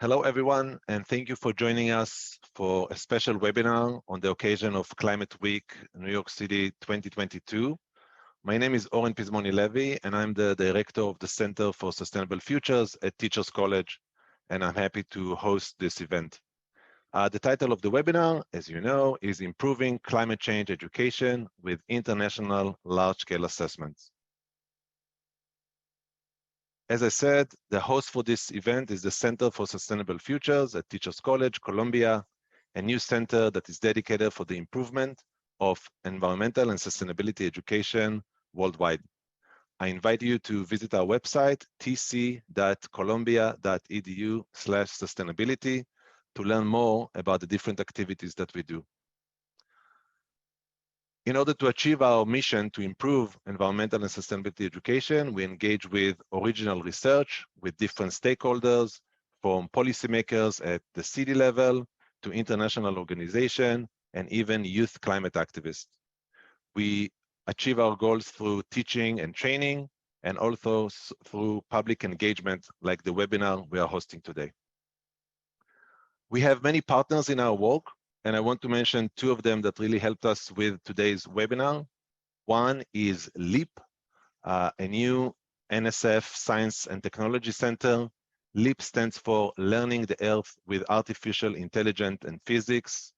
Hello, everyone, and thank you for joining us for a special webinar on the occasion of Climate Week, New York City 2022. My name is Oren Pizmony-Levy, and I'm the director of the Center for Sustainable Futures at Teachers College, and I'm happy to host this event. The title of the webinar, as you know, is Improving Climate Change Education with International Large-Scale Assessments. As I said, the host for this event is the Center for Sustainable Futures at Teachers College, Columbia, a new center that is dedicated for the improvement of environmental and sustainability education worldwide. I invite you to visit our website, tc.columbia.edu/sustainability, to learn more about the different activities that we do. In order to achieve our mission to improve environmental and sustainability education, we engage with original research with different stakeholders, from policymakers at the city level to international organizations and even youth climate activists. We achieve our goals through teaching and training, and also through public engagement like the webinar we are hosting today. We have many partners in our work, and I want to mention two of them that really helped us with today's webinar. One is LEAP, a new NSF Science and Technology Center. LEAP stands for Learning the Earth with Artificial Intelligence and Physics.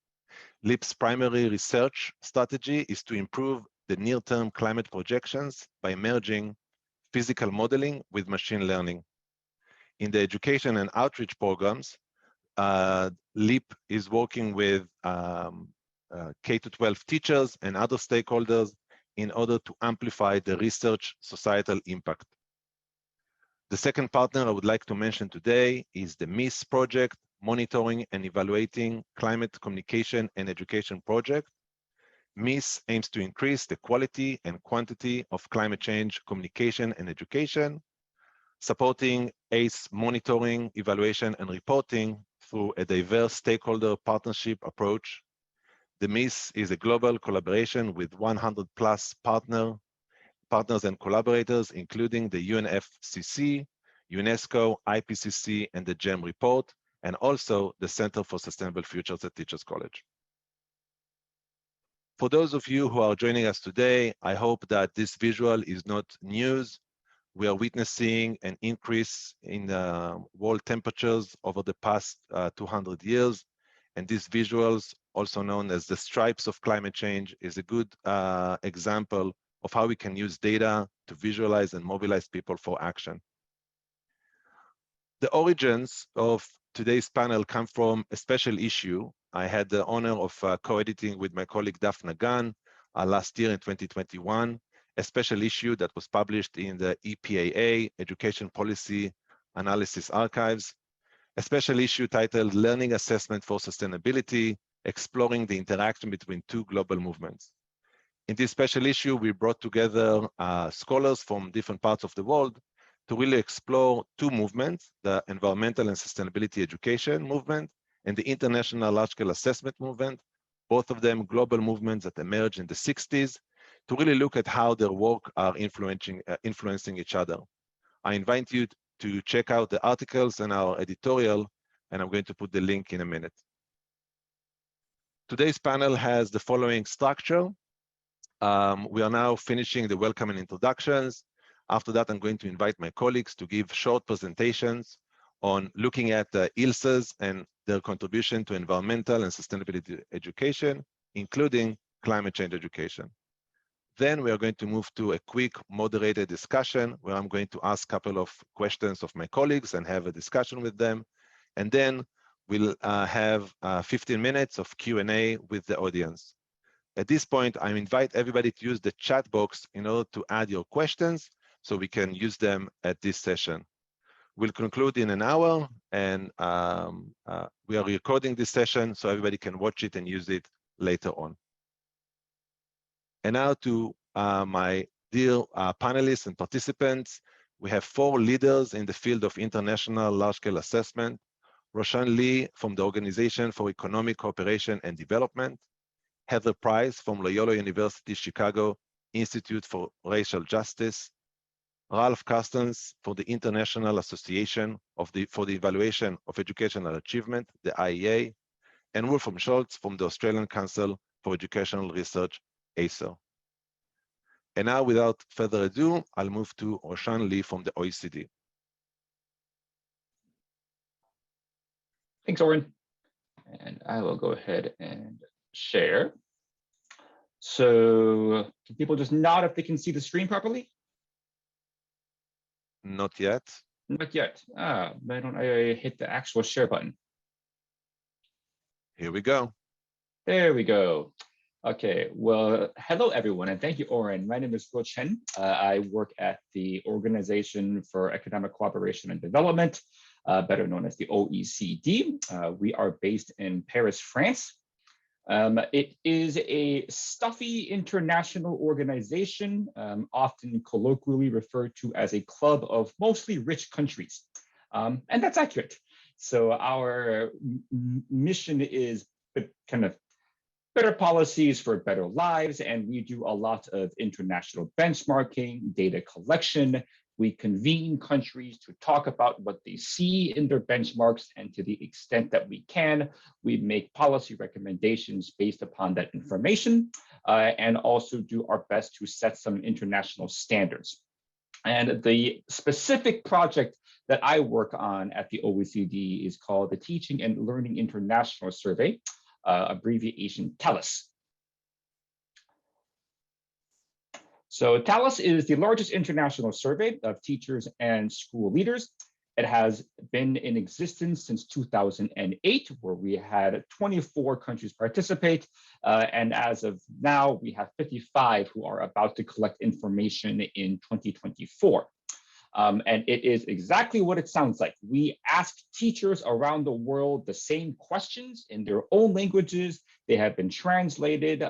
LEAP's primary research strategy is to improve the near-term climate projections by merging physical modeling with machine learning. In the education and outreach programs, LEAP is working with K-12 teachers and other stakeholders in order to amplify the research societal impact. The second partner I would like to mention today is the MISS project, Monitoring and Evaluating Climate Communication and Education project. MISS aims to increase the quality and quantity of climate change communication and education, supporting ACE monitoring, evaluation, and reporting through a diverse stakeholder partnership approach. The MISS is a global collaboration with 100+ partners and collaborators, including the UNFCCC, UNESCO, IPCC, and the GEM report, and also the Center for Sustainable Futures at Teachers College. For those of you who are joining us today, I hope that this visual is not news. We are witnessing an increase in world temperatures over the past 200 years. And these visuals, also known as the stripes of climate change, is a good example of how we can use data to visualize and mobilize people for action. The origins of today's panel come from a special issue. I had the honor of co-editing with my colleague Daphne Gunn last year in 2021. A special issue that was published in the EPAA, Education Policy Analysis Archives, a special issue titled Learning Assessment for Sustainability, Exploring the Interaction Between Two Global Movements. In this special issue, we brought together scholars from different parts of the world to really explore two movements, the environmental and sustainability education movement and the international large-scale assessment movement, both of them global movements that emerged in the 60s, to really look at how their work are influencing each other. I invite you to check out the articles and our editorial, and I'm going to put the link in a minute. Today's panel has the following structure. We are now finishing the welcome and introductions. After that, I'm going to invite my colleagues to give short presentations on looking at the ILSAs and their contribution to environmental and sustainability education, including climate change education. Then we are going to move to a quick moderated discussion where I'm going to ask a couple of questions of my colleagues and have a discussion with them. And then we'll have 15 minutes of Q&A with the audience. At this point, I invite everybody to use the chat box in order to add your questions so we can use them at this session. We'll conclude in an hour, and we are recording this session so everybody can watch it and use it later on. And now to my dear panelists and participants. We have 4 leaders in the field of international large-scale assessment. Ruochen Lee from the Organization for Economic Cooperation and Development. Heather Price from Loyola University Chicago Institute for Racial Justice. Ralph Carstens for the International Association for the Evaluation of Educational Achievement, the IEA, and Wolfram Schulz from the Australian Council for Educational Research, ACER. And now, without further ado, I'll move to Ruochen Lee from the OECD. Thanks, Oren. And I will go ahead and share. So can people just nod if they can see the screen properly? Not yet. Not yet. Why don't I hit the actual share button? Here we go. There we go. Okay, well, hello everyone, and thank you, Oren. My name is Ruochen. I work at the Organization for Economic Cooperation and Development, better known as the OECD. We are based in Paris, France. It is a stuffy international organization, often colloquially referred to as a club of mostly rich countries. And that's accurate. So our mission is kind of better policies for better lives, and we do a lot of international benchmarking, data collection. We convene countries to talk about what they see in their benchmarks, and to the extent that we can, we make policy recommendations based upon that information, and also do our best to set some international standards. And the specific project that I work on at the OECD is called the Teaching and Learning International Survey, abbreviation TALIS. So TALIS is the largest international survey of teachers and school leaders. It has been in existence since 2008, where we had 24 countries participate. And as of now, we have 55 who are about to collect information in 2024. And it is exactly what it sounds like. We ask teachers around the world the same questions in their own languages. They have been translated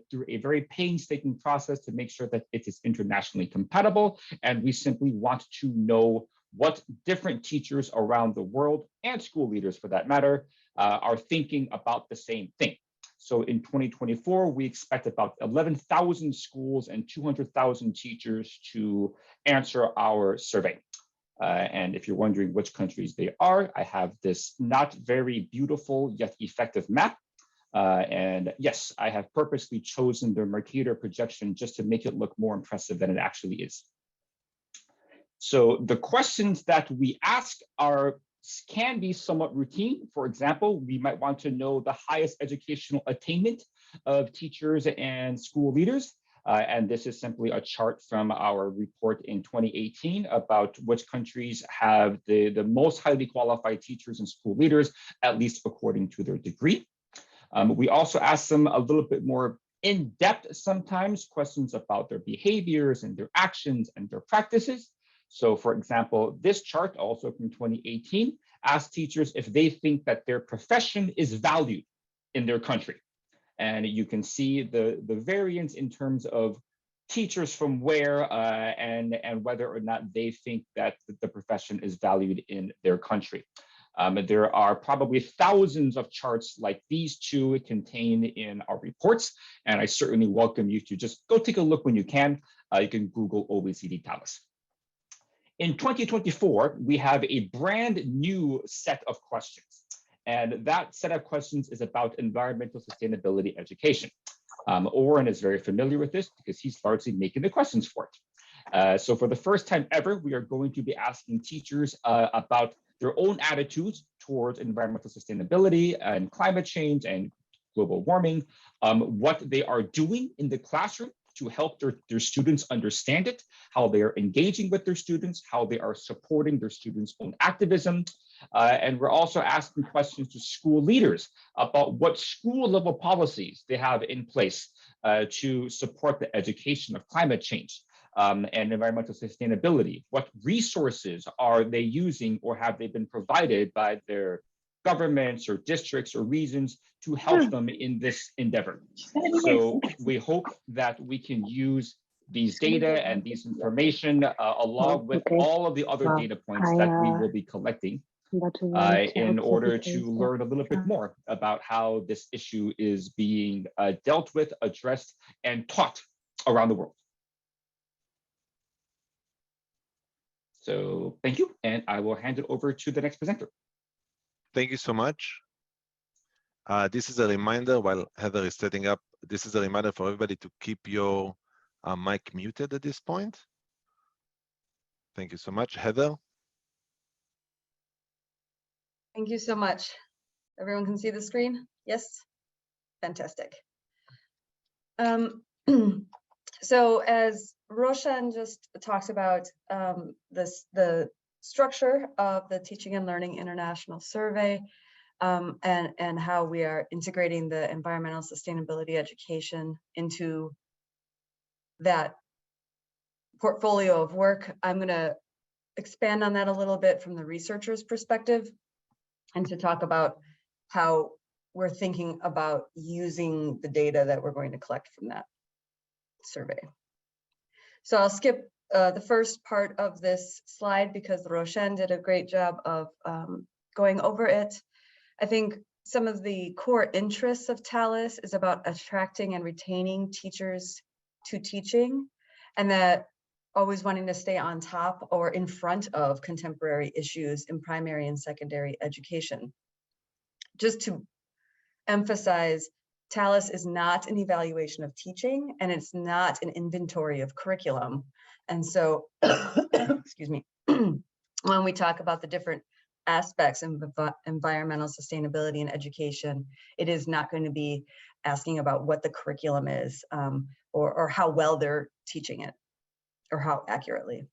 through a very painstaking process to make sure that it is internationally compatible. And we simply want to know what different teachers around the world, and school leaders for that matter, are thinking about the same thing. So in 2024, we expect about 11,000 schools and 200,000 teachers to answer our survey. And if you're wondering which countries they are, I have this not very beautiful yet effective map. And yes, I have purposely chosen the Mercator projection just to make it look more impressive than it actually is. So the questions that we ask can be somewhat routine. For example, we might want to know the highest educational attainment of teachers and school leaders. And this is simply a chart from our report in 2018 about which countries have the most highly qualified teachers and school leaders, at least according to their degree. We also ask them a little bit more in-depth sometimes questions about their behaviors and their actions and their practices. So for example, this chart, also from 2018, asks teachers if they think that their profession is valued in their country. And you can see the variance in terms of teachers from where and whether or not they think that the profession is valued in their country. There are probably thousands of charts like these two contained in our reports, and I certainly welcome you to just go take a look when you can. You can Google OECD TALIS. In 2024, we have a brand new set of questions, and that set of questions is about environmental sustainability education. Oren is very familiar with this because he's largely making the questions for it. So for the first time ever, we are going to be asking teachers about their own attitudes towards environmental sustainability and climate change and global warming, what they are doing in the classroom to help their students understand it, how they are engaging with their students, how they are supporting their students' own activism. And we're also asking questions to school leaders about what school level policies they have in place to support the education of climate change and environmental sustainability. What resources are they using or have they been provided by their governments or districts or regions to help them in this endeavor? So we hope that we can use these data and these information along with all of the other data points that we will be collecting in order to learn a little bit more about how this issue is being dealt with, addressed, and taught around the world. So thank you, and I will hand it over to the next presenter. Thank you so much. This is a reminder while Heather is setting up. This is a reminder for everybody to keep your mic muted at this point. Thank you so much, Heather. Thank you so much. Everyone can see the screen? Yes? Fantastic. So as Ruochen just talks about the structure of the Teaching and Learning International Survey and how we are integrating the environmental sustainability education into that portfolio of work, I'm going to expand on that a little bit from the researcher's perspective and to talk about how we're thinking about using the data that we're going to collect from that survey. So I'll skip the first part of this slide because Ruochen did a great job of going over it. I think some of the core interests of TALIS is about attracting and retaining teachers to teaching, and that always wanting to stay on top or in front of contemporary issues in primary and secondary education. Just to emphasize, TALIS is not an evaluation of teaching, and it's not an inventory of curriculum. And so, excuse me, when we talk about the different aspects of environmental sustainability in education, it is not going to be asking about what the curriculum is or how well they're teaching it or how accurately.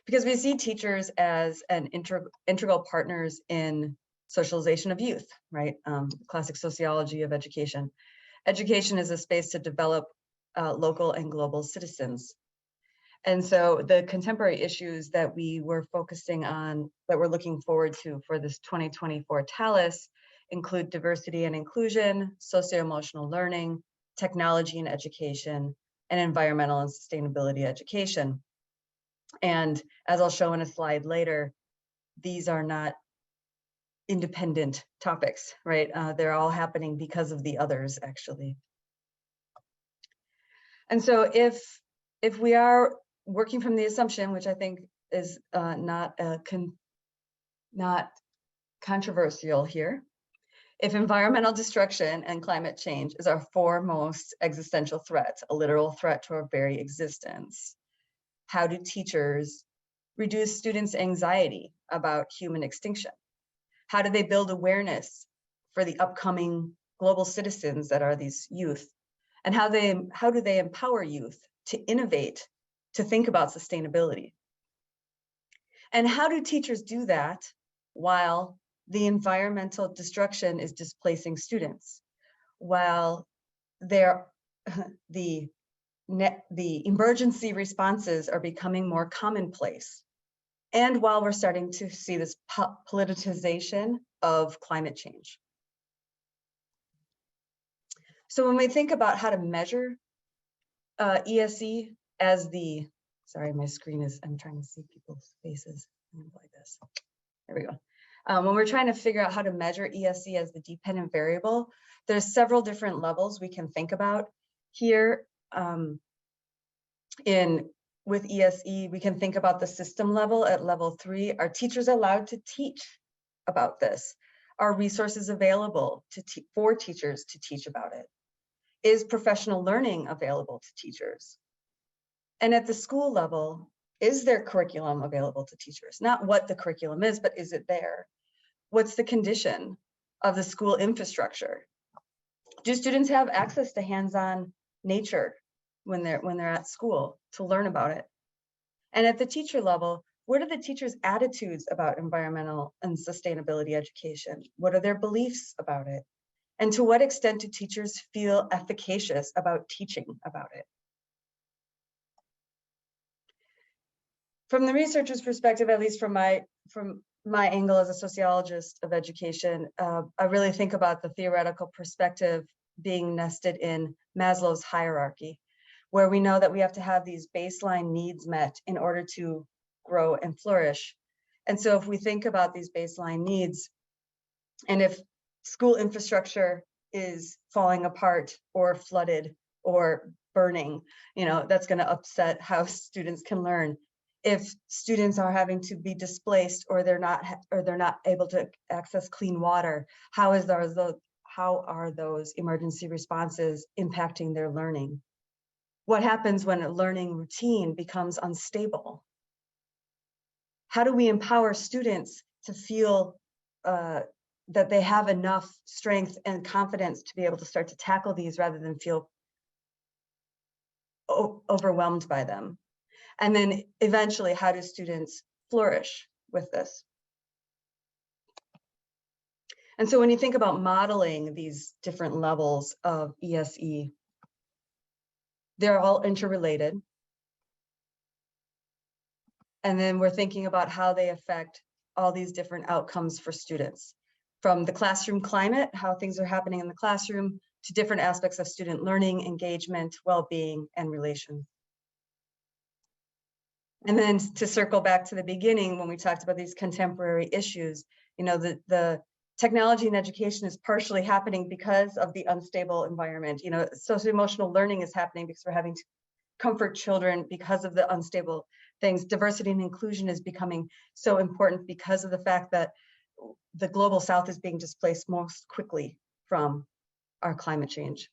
Because we see teachers as an integral partners in socialization of youth, right? Classic sociology of education. Education is a space to develop local and global citizens. And so the contemporary issues that we were focusing on, that we're looking forward to for this 2024 TALIS, include diversity and inclusion, socio-emotional learning, technology and education, and environmental and sustainability education. And as I'll show in a slide later, these are not independent topics, right? They're all happening because of the others, actually. And so if we are working from the assumption, which I think is not controversial here, if environmental destruction and climate change is our foremost existential threat, a literal threat to our very existence, how do teachers reduce students' anxiety about human extinction? How do they build awareness for the upcoming global citizens that are these youth? And how do they empower youth to innovate, to think about sustainability? And how do teachers do that while the environmental destruction is displacing students, while the emergency responses are becoming more commonplace, and while we're starting to see this politicization of climate change? So when we think about how to measure ESE as the, sorry, my screen is, I'm trying to see people's faces like this. There we go. When we're trying to figure out how to measure ESE as the dependent variable, there's several different levels we can think about here. With ESE, we can think about the system level at level 3. Are teachers allowed to teach about this? Are resources available for teachers to teach about it? Is professional learning available to teachers? And at the school level, is there curriculum available to teachers? Not what the curriculum is, but is it there? What's the condition of the school infrastructure? Do students have access to hands-on nature when they're at school to learn about it? And at the teacher level, what are the teachers' attitudes about environmental and sustainability education? What are their beliefs about it? And to what extent do teachers feel efficacious about teaching about it? From the researcher's perspective, at least from my angle as a sociologist of education, I really think about the theoretical perspective being nested in Maslow's hierarchy, where we know that we have to have these baseline needs met in order to grow and flourish. And so if we think about these baseline needs, and if school infrastructure is falling apart or flooded or burning, that's going to upset how students can learn. if students are having to be displaced or they're not able to access clean water, how are those emergency responses impacting their learning? What happens when a learning routine becomes unstable? How do we empower students to feel that they have enough strength and confidence to be able to start to tackle these rather than feel overwhelmed by them? And then eventually, how do students flourish with this? And so when you think about modeling these different levels of ESE, they're all interrelated. And then we're thinking about how they affect all these different outcomes for students, from the classroom climate, how things are happening in the classroom, to different aspects of student learning, engagement, well-being, and relations. And then to circle back to the beginning, when we talked about these contemporary issues, you know, the technology in education is partially happening because of the unstable environment. You know, socio-emotional learning is happening because we're having to comfort children because of the unstable things. Diversity and inclusion is becoming so important because of the fact that the global South is being displaced most quickly from our climate change.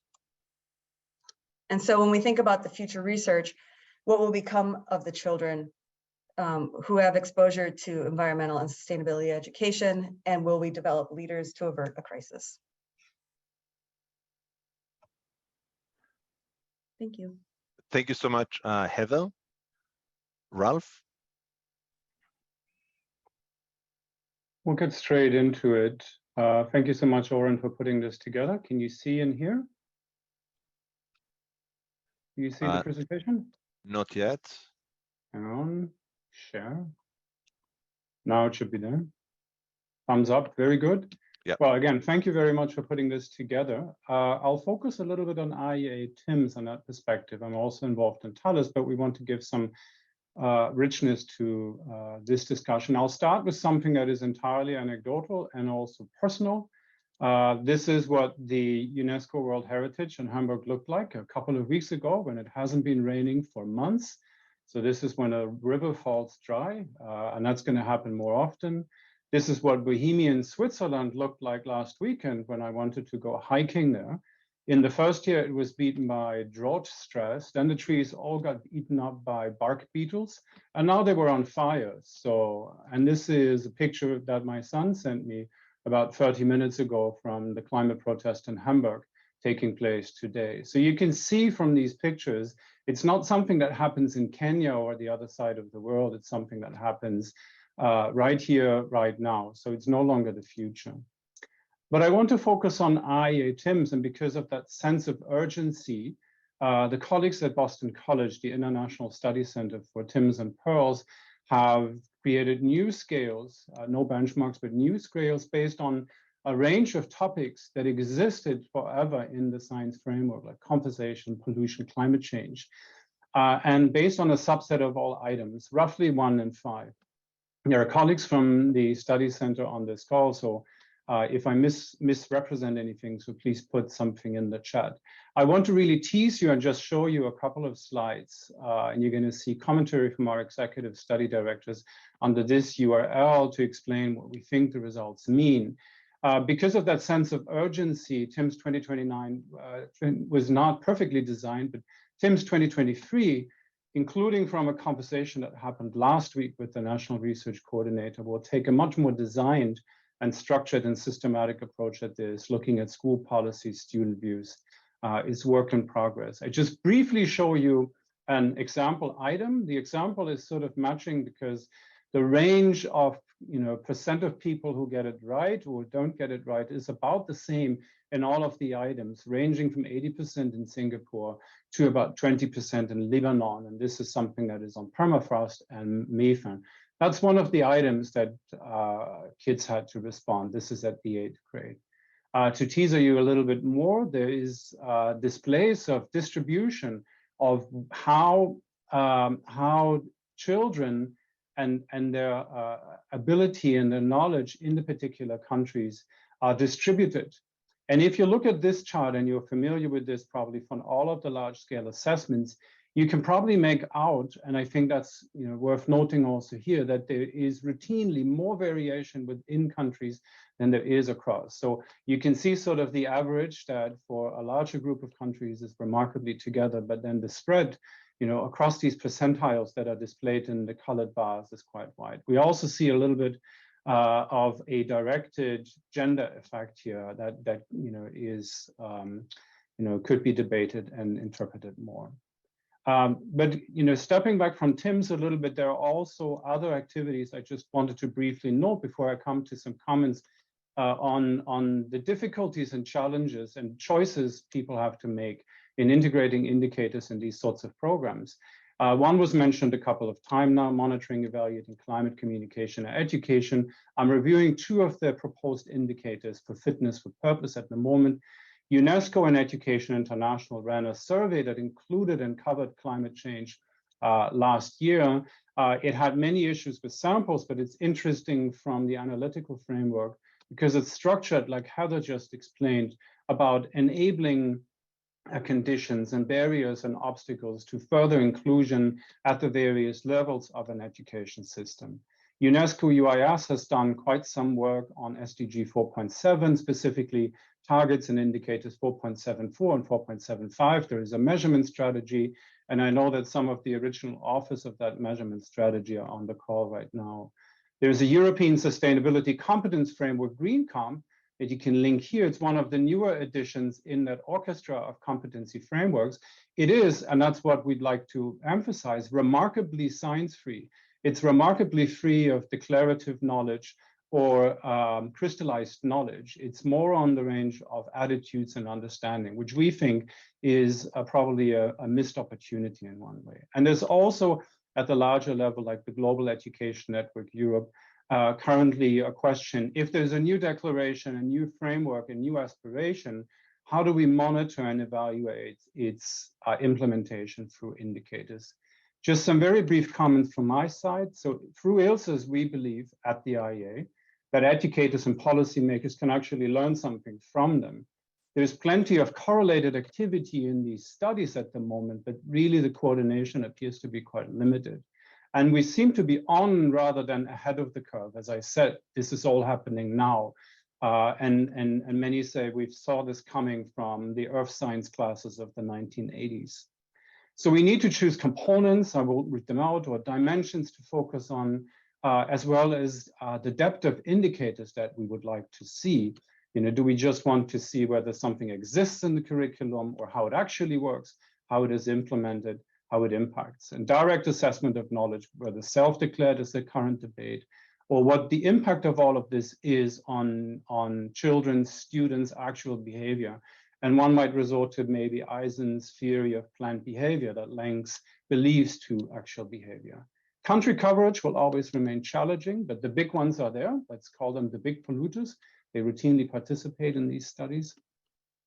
And so when we think about the future research, what will become of the children who have exposure to environmental and sustainability education, and will we develop leaders to avert a crisis? Thank you. Thank you so much, Heather. Ralph? We'll get straight into it. Thank you so much, Oren, for putting this together. Can you see and hear? Do you see the presentation? Not yet. Hang on, share. Now it should be there. Thumbs up, very good. Yeah. Well, again, thank you very much for putting this together. I'll focus a little bit on IEA TIMSS and that perspective. I'm also involved in TALIS, but we want to give some richness to this discussion. I'll start with something that is entirely anecdotal and also personal. This is what the UNESCO World Heritage in Hamburg looked like a couple of weeks ago when it hasn't been raining for months. So this is when a river falls dry, and that's going to happen more often. This is what Bohemian Switzerland looked like last weekend when I wanted to go hiking there. In the first year, it was beaten by drought stress. Then the trees all got eaten up by bark beetles, and now they were on fire. So, and this is a picture that my son sent me about 30 minutes ago from the climate protest in Hamburg taking place today. So you can see from these pictures, it's not something that happens in Kenya or the other side of the world. It's something that happens right here, right now. So it's no longer the future. But I want to focus on IEA TIMSS, and because of that sense of urgency, the colleagues at Boston College, the International Study Center for TIMSS and Pearls, have created new scales, no benchmarks, but new scales based on a range of topics that existed forever in the science framework, like compensation, pollution, climate change, and based on a subset of all items, roughly 1 in 5. There are colleagues from the study center on this call, so if I misrepresent anything, so please put something in the chat. I want to really tease you and just show you a couple of slides, and you're going to see commentary from our executive study directors under this URL to explain what we think the results mean. Because of that sense of urgency, TIMSS 2029 was not perfectly designed, but TIMSS 2023, including from a conversation that happened last week with the National Research Coordinator, will take a much more designed and structured and systematic approach at this, looking at school policy, student views, is work in progress. I just briefly show you an example item. The example is sort of matching because the range of percent of people who get it right or don't get it right is about the same in all of the items, ranging from 80% in Singapore to about 20% in Lebanon. And this is something that is on permafrost and methane. That's one of the items that kids had to respond. This is at the 8th grade. To teaser you a little bit more, there is displays of distribution of how children and their ability and their knowledge in the particular countries are distributed. And if you look at this chart, and you're familiar with this probably from all of the large-scale assessments, you can probably make out, and I think that's worth noting also here, that there is routinely more variation within countries than there is across. So you can see sort of the average that for a larger group of countries is remarkably together, but then the spread across these percentiles that are displayed in the colored bars is quite wide. We also see a little bit of a directed gender effect here that is could be debated and interpreted more. But stepping back from TIMSS a little bit, there are also other activities I just wanted to briefly note before I come to some comments on the difficulties and challenges and choices people have to make in integrating indicators in these sorts of programs. One was mentioned a couple of times now: monitoring, evaluating climate communication and education. I'm reviewing 2 of the proposed indicators for fitness for purpose at the moment. UNESCO and Education International ran a survey that included and covered climate change last year. It had many issues with samples, but it's interesting from the analytical framework because it's structured, like Heather just explained, about enabling conditions and barriers and obstacles to further inclusion at the various levels of an education system. UNESCO UIS has done quite some work on SDG 4.7, specifically targets and indicators 4.74 and 4.75. There is a measurement strategy, and I know that some of the original authors of that measurement strategy are on the call right now. There's a European Sustainability Competence Framework, GreenComp, that you can link here. It's one of the newer additions in that orchestra of competency frameworks. It is, and that's what we'd like to emphasize, remarkably science-free. It's remarkably free of declarative knowledge or crystallized knowledge. It's more on the range of attitudes and understanding, which we think is probably a missed opportunity in one way. And there's also, at the larger level, like the Global Education Network Europe, currently a question: if there's a new declaration, a new framework, a new aspiration, how do we monitor and evaluate its implementation through indicators? Just some very brief comments from my side. So through ILSAs, we believe at the IEA that educators and policymakers can actually learn something from them. There's plenty of correlated activity in these studies at the moment, but really the coordination appears to be quite limited. And we seem to be on rather than ahead of the curve. As I said, this is all happening now. And many say we saw this coming from the earth science classes of the 1980s. So we need to choose components, I will read them out, or dimensions to focus on, as well as the depth of indicators that we would like to see. Do we just want to see whether something exists in the curriculum or how it actually works, how it is implemented, how it impacts? And direct assessment of knowledge, whether self-declared is the current debate, or what the impact of all of this is on children, students' actual behavior. And one might resort to maybe Eisen's theory of planned behavior that links beliefs to actual behavior. Country coverage will always remain challenging, but the big ones are there. Let's call them the big polluters. They routinely participate in these studies.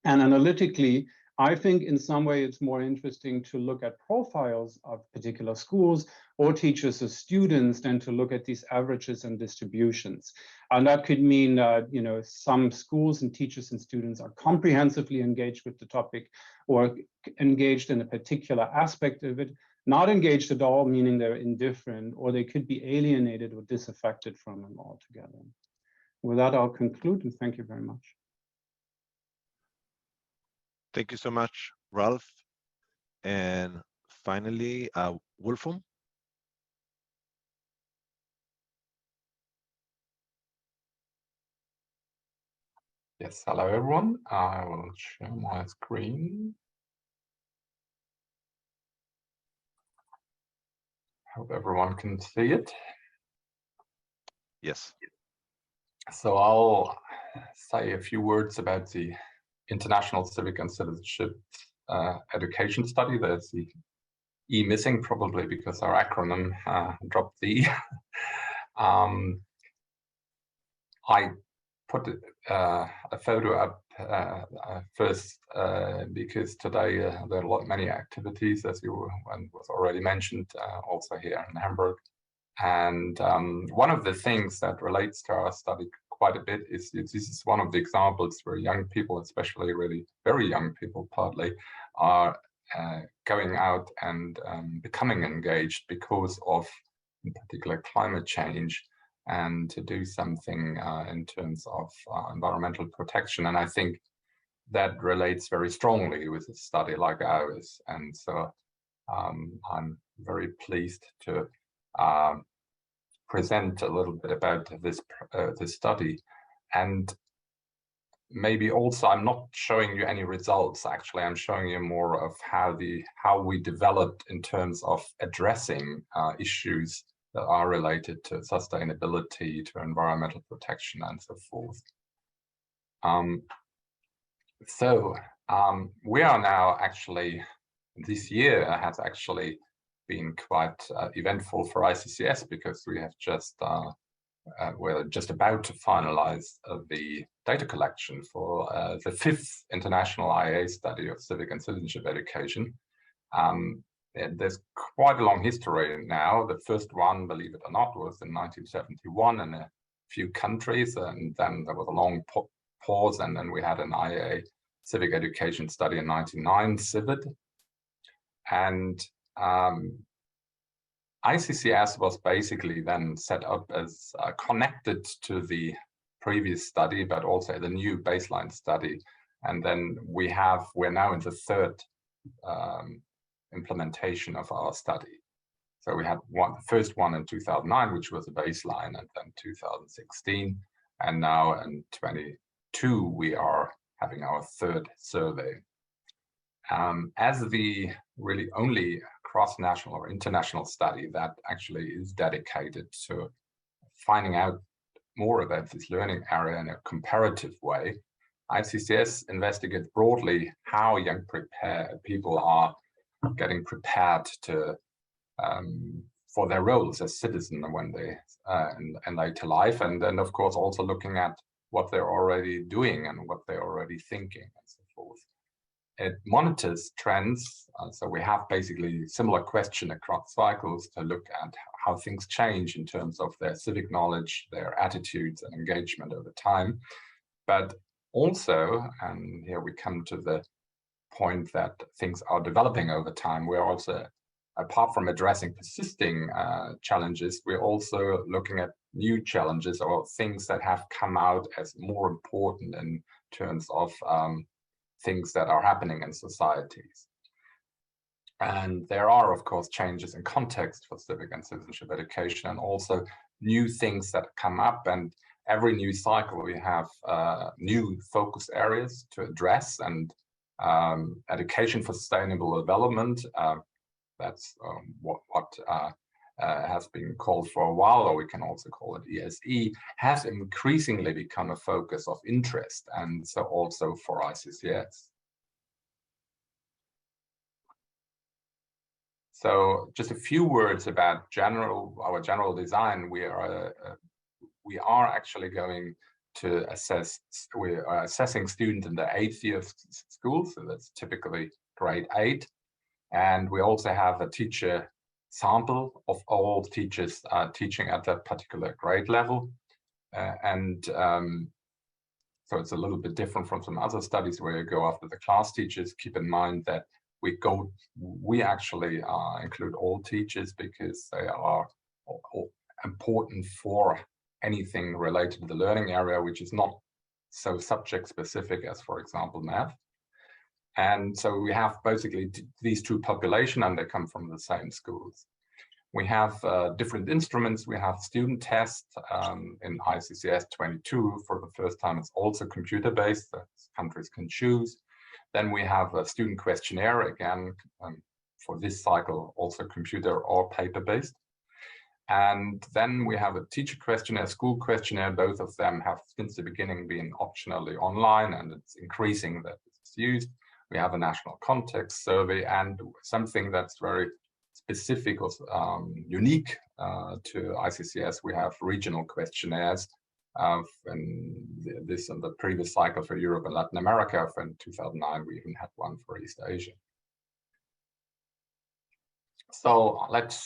And analytically, I think in some way it's more interesting to look at profiles of particular schools or teachers or students than to look at these averages and distributions. And that could mean some schools and teachers and students are comprehensively engaged with the topic or engaged in a particular aspect of it, not engaged at all, meaning they're indifferent, or they could be alienated or disaffected from them altogether. With that, I'll conclude, and thank you very much. Thank you so much, Ralph. And finally, Wolfram. Yes, hello everyone. I will share my screen. Hope everyone can see it. Yes. So I'll say a few words about the International Civic and Citizenship Education Study. There's the E missing, probably because our acronym dropped the E. I put a photo up first because today there are many activities, as was already mentioned, also here in Hamburg. And one of the things that relates to our study quite a bit is this is one of the examples where young people, especially really very young people partly, are going out and becoming engaged because of, in particular, climate change, and to do something in terms of environmental protection. And I think that relates very strongly with a study like ours. And so I'm very pleased to present a little bit about this study. And maybe also, I'm not showing you any results. Actually, I'm showing you more of how we developed in terms of addressing issues that are related to sustainability, to environmental protection, and so forth. We are now actually, this year has actually been quite eventful for ICCS, because we have just we're just about to finalize the data collection for the 5th International IA study of civic and citizenship education. And there's quite a long history now. The first one, believe it or not, was in 1971 in a few countries, and then there was a long pause, and then we had an IA civic education study in 1999, CIVID. And ICCS was basically then set up as connected to the previous study, but also the new baseline study. And then we're now in the 3rd implementation of our study. So we had the first one in 2009, which was a baseline, and then 2016. And now in 22, we are having our 3rd survey. As the really only cross-national or international study that actually is dedicated to finding out more about this learning area in a comparative way, ICCS investigates broadly how young people are getting prepared to for their roles as citizens when they in later life, and then of course also looking at what they're already doing and what they're already thinking and so forth. It monitors trends, so we have basically similar question across cycles to look at how things change in terms of their civic knowledge, their attitudes and engagement over time. But also, and here we come to the point that things are developing over time, we're also, apart from addressing persisting challenges, we're also looking at new challenges or things that have come out as more important in terms of things that are happening in societies. And there are, of course, changes in context for civic and citizenship education, and also new things that come up. And every new cycle, we have new focus areas to address, and education for sustainable development. That's what has been called for a while, or we can also call it ESE, has increasingly become a focus of interest, and so also for ICCS. So just a few words about our general design. We are actually going to assess, we are assessing students in the 8th year of school, so that's typically grade 8. And we also have a teacher sample of all teachers teaching at that particular grade level. So it's a little bit different from some other studies where you go after the class teachers. Keep in mind that we actually include all teachers, because they are important for anything related to the learning area, which is not so subject specific as, for example, math. And so we have basically these two populations, and they come from the same schools. We have different instruments. We have student tests in ICCS 22. For the first time, it's also computer-based, that countries can choose. Then we have a student questionnaire, again, for this cycle, also computer or paper-based. And then we have a teacher questionnaire, school questionnaire. Both of them have, since the beginning, been optionally online, and it's increasing that it's used. We have a national context survey, and something that's very specific or unique to ICCS, we have regional questionnaires. And this and the previous cycle for Europe and Latin America, in 2009, we even had one for East Asia. So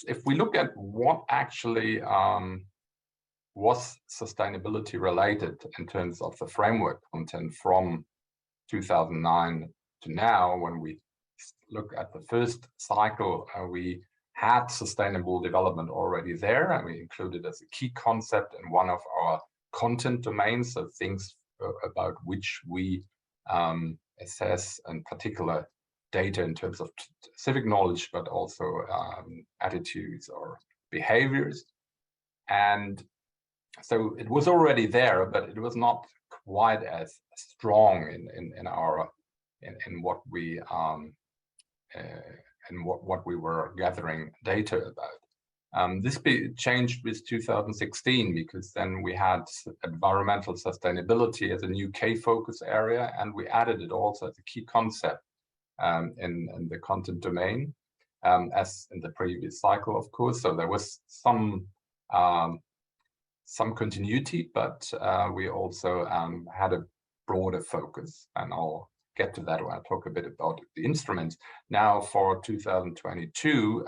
if we look at what actually was sustainability related in terms of the framework content from 2009 to now, when we look at the first cycle, we had sustainable development already there, and we included as a key concept in one of our content domains, so things about which we assess in particular data in terms of civic knowledge, but also attitudes or behaviors. And so it was already there, but it was not quite as strong in what we what we were gathering data about. This changed with 2016, because then we had environmental sustainability as a new K focus area, and we added it also as a key concept in the content domain, as in the previous cycle, of course. So there was some continuity, but we also had a broader focus, and I'll get to that when I talk a bit about the instruments. Now for 2022,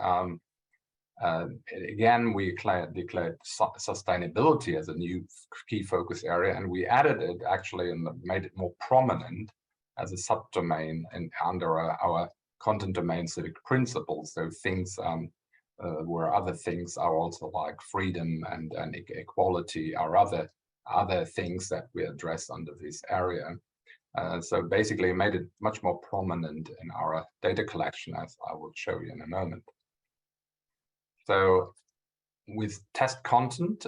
again, we declared sustainability as a new key focus area, and we added it actually and made it more prominent as a subdomain under our content domain civic principles. So things where other things are also like freedom and equality are other things that we address under this area. So basically made it much more prominent in our data collection, as I will show you in a moment. So with test content,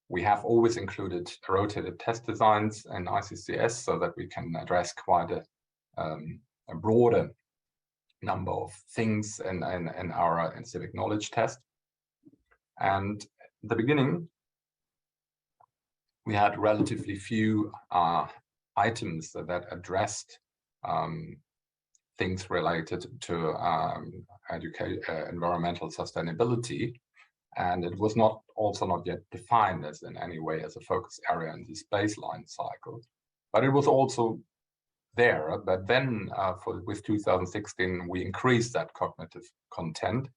we have always included rotated test designs in ICCS so that we can address quite a broader number of things in our civic knowledge test. And at the beginning, we had relatively few items that addressed things related to environmental sustainability, and it was also not yet defined as in any way as a focus area in this baseline cycle, but it was also there. But then with 2016, we increased that cognitive content,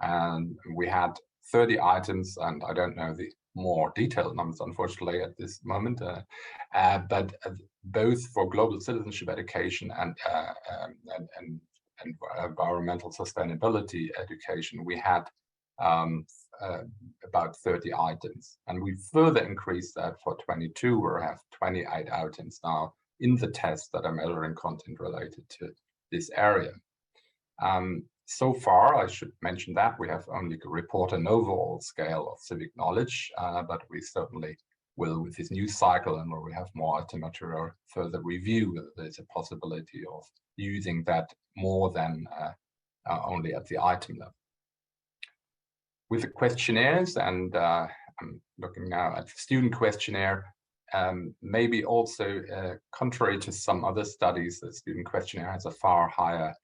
and we had 30 items, and I don't know the more detailed numbers, unfortunately, at this moment, but both for global citizenship education and environmental sustainability education, we had about 30 items, and we further increased that for 22. We have 28 items now in the test that are measuring content related to this area. So far, I should mention that we have only to report an overall scale of civic knowledge, but we certainly will with this new cycle, and where we have more item material, further review whether there's a possibility of using that more than only at the item level. With the questionnaires, and I'm looking now at the student questionnaire, maybe also contrary to some other studies, the student questionnaire has a far higher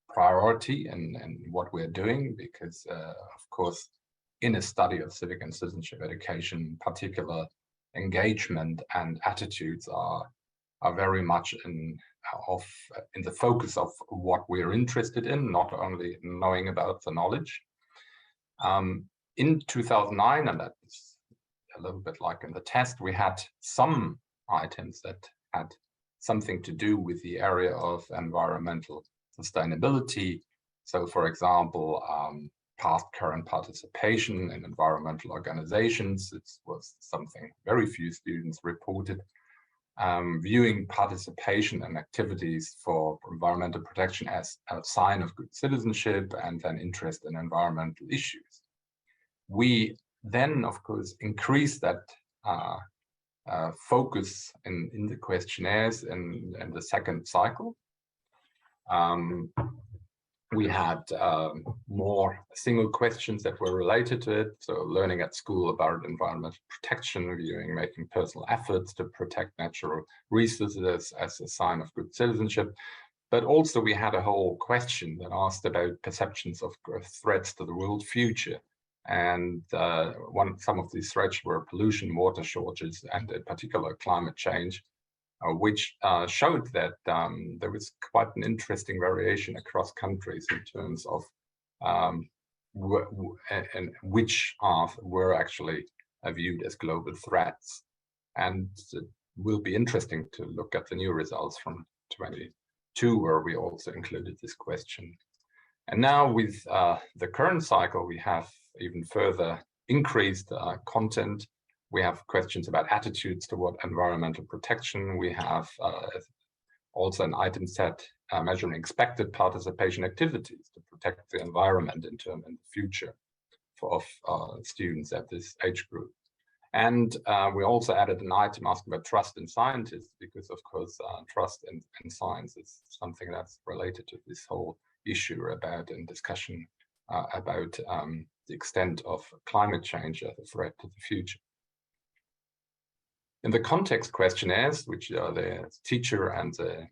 priority in what we're doing, because of course in a study of civic and citizenship education, particular engagement and attitudes are very much in the focus of what we're interested in, not only knowing about the knowledge. In 2009, and that's a little bit like in the test, we had some items that had something to do with the area of environmental sustainability. So for example, past current participation in environmental organizations, it was something very few students reported. Viewing participation and activities for environmental protection as a sign of good citizenship, and then interest in environmental issues. We then, of course, increased that focus in the questionnaires in the second cycle. We had more single questions that were related to it. So learning at school about environmental protection, reviewing making personal efforts to protect natural resources as a sign of good citizenship. But also we had a whole question that asked about perceptions of threats to the world future. And some of these threats were pollution, water shortages, and in particular climate change, which showed that there was quite an interesting variation across countries in terms of which were actually viewed as global threats. And it will be interesting to look at the new results from 2022, where we also included this question. And now with the current cycle, we have even further increased content. We have questions about attitudes toward environmental protection. We have also an item set measuring expected participation activities to protect the environment in the future of students at this age group. And we also added an item asking about trust in scientists, because of course trust in science is something that's related to this whole issue about and discussion about the extent of climate change as a threat to the future. In the context questionnaires, which are the teacher and the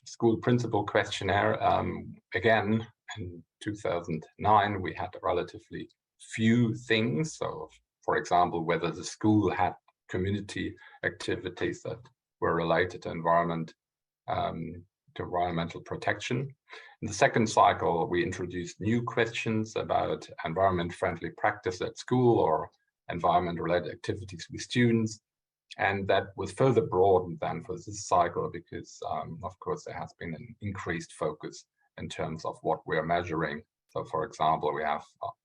school principal questionnaire, again, in 2009, we had relatively few things. So, for example, whether the school had community activities that were related to environmental protection. In the second cycle, we introduced new questions about environment-friendly practice at school or environment-related activities with students. And that was further broadened than for this cycle because, of course, there has been an increased focus in terms of what we're measuring. So, for example, we have